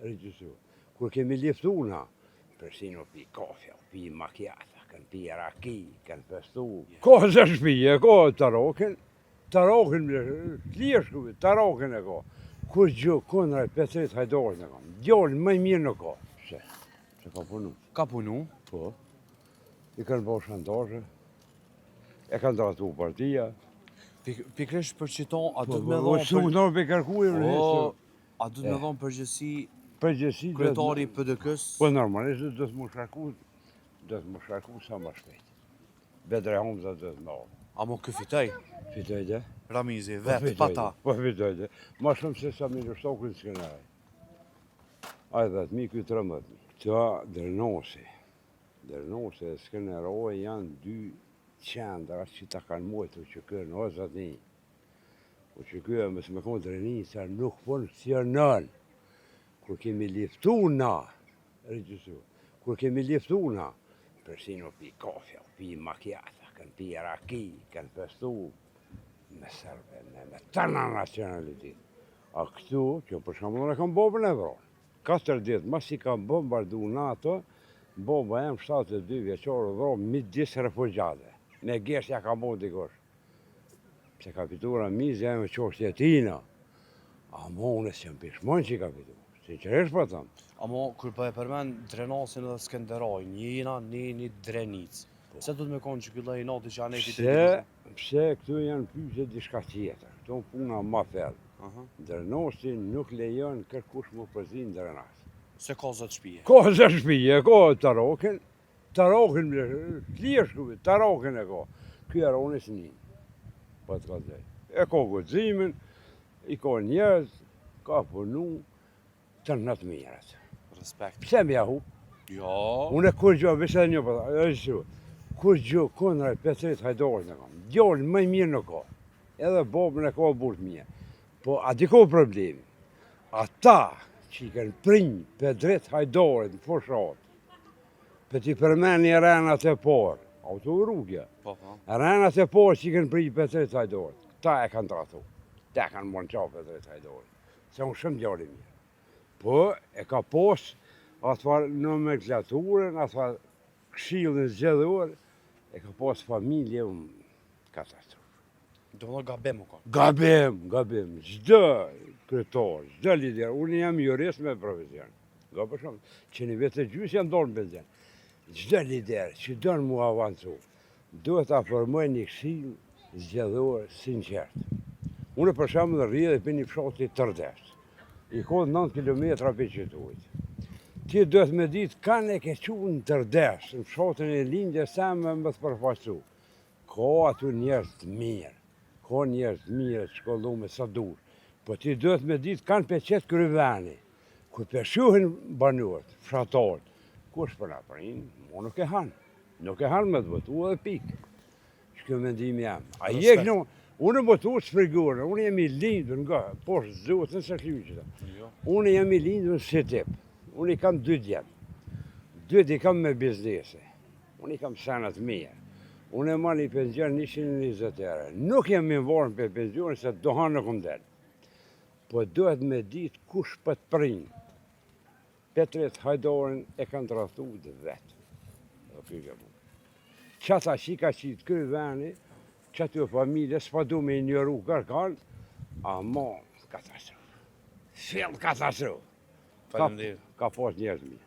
regjisor. Kur kemi liftu na, persino pi kafe, pi macchiata, kanë pi raki, kanë festu. Ka zë shtëpije, ka tarokin, lirshkuve, tarokin e ka. Kur gjë, konraj, Petrit Hajdarin e kam. Djallë më mirë në ka. Se ka punu. Ka punu? Po. I kanë bërë shantazhe. E kanë dratu partia. Pikrish për qiton, a du të me Po, su në pe kërkujem në dhonë... A du të me dhonë përgjësi kryetari PDK-s? Po, normalisht do të më shkarku sa më shpejt. Bedre Hamza do të më orë. A mo kë fitoj? Fitoj dhe? Ramizi, vetë, pa ta. Po, fitoj dhe. Ma shumë se sa minë shtokën s'kenaj. A i dhe të mi këtë 13. Këta dërnose e skeneroj janë 2 qendra që ta kanë mojtë që kërë në ozat një. Po që kërë mësë me konë drenica nuk funksionën. Kur kemi liftu na, regjisor, kur kemi liftu na, persino pi kafe, pi macchiata, kanë pi raki, kanë festu me serbe, me tërna nacionalitet. A këtu, që për shembull e kam bobën e vronë. 4 ditë, mas i kam bombardu NATO, bomba jam 72 vjeqorë vronë midis refugjate. Me gjeshtja ka bo dikosh. Se kapitura mizja e me qoshtje tina. A mo unë s'jam pishmon që i kapitura. Sinqerisht po thëmë. A mo, kur për e përmen Drenasin dhe Skenderaj, një drenic. Se du të me konë që këllë i nati që aneti të të Pse këtu janë pyse diçka tjetër. Këtu në puna ma fellë. Drenasin nuk lejon kërkush më përzin drenas. Se ka zëtë shpije? Ka zëtë shpije, ka tarokin lirshkuve, tarokin e ka. Ky aronis një, pa të ka dhej. E ka godzimin, i ka njerëz, ka punu, të nëtë mirët. Respekt. Pse më jahu? Jo. Unë e kur gjë, vese një përta, kur gjë, konraj, Petrit Hajdarin e kam. Djallë më mirë në ka. Edhe babën e ka burë mirë. Po, a di ko problemi. Ata që i kanë prinjë Petrit Hajdarin në foshat, për t'i përmen një renat e parë, autorrugja. Renat e parë që i kanë prinjë Petrit Hajdarin, ta e kanë tratu. Ta e kanë mërë qa Petrit Hajdarin. Se unë shumë djali mirë. Po, e ka posë, atëfar nomenklaturën, atëfar këshillën zgjedhur, e ka posë familje katastrofë. Do më gabim u ka? Gabim. Çdo kryetar, çdo lider. Unë jam jurist me profesion. Nga për shumë, që një vetë gjysë jam dorë në benzen. Çdo lider që donë mu avancu, duhet ta formoj një këshill zgjedhor sinqert. Unë për shembull rrjedh për një fshati tërdes. I kodë 9 kilometra për qytetit. Ti duhet me ditë kanë e ke qunë tërdes, në fshatin e lindje sa me të përfaqësu. Ka atu njerëz të mirë. Ka njerëz të mirë të shkollume sa dur. Po ti duhet me ditë kanë peqet kryevani. Kur peshuhin banorët, fshatarët, kush për na prin, mo nuk e hanë. Nuk e hanë me të votu edhe pikë. Shkjo mendim jam. A jek në, unë më të uqë shpërgurë, unë jemi lindur nga poshtë zotë nëse shlyqita. Unë jemi lindur në Shqiptip. Unë i kam 2 djetë. 2 i kam me biznese. Unë i kam sanat mirë. Unë e marrë një penzion 120 euro. Nuk jam me varën për penzion se dohan nuk më delë. Po duhet me ditë kush për të prinë. Petrit Hajdarin e kanë trahtu dhe vetë. Qata që ka qitë këj veni, qëtë familje, s'pa du me ignoru kërkan, ama katastrofë. Fjell katastrofë. Faleminderit. Ka pas njerëz mirë.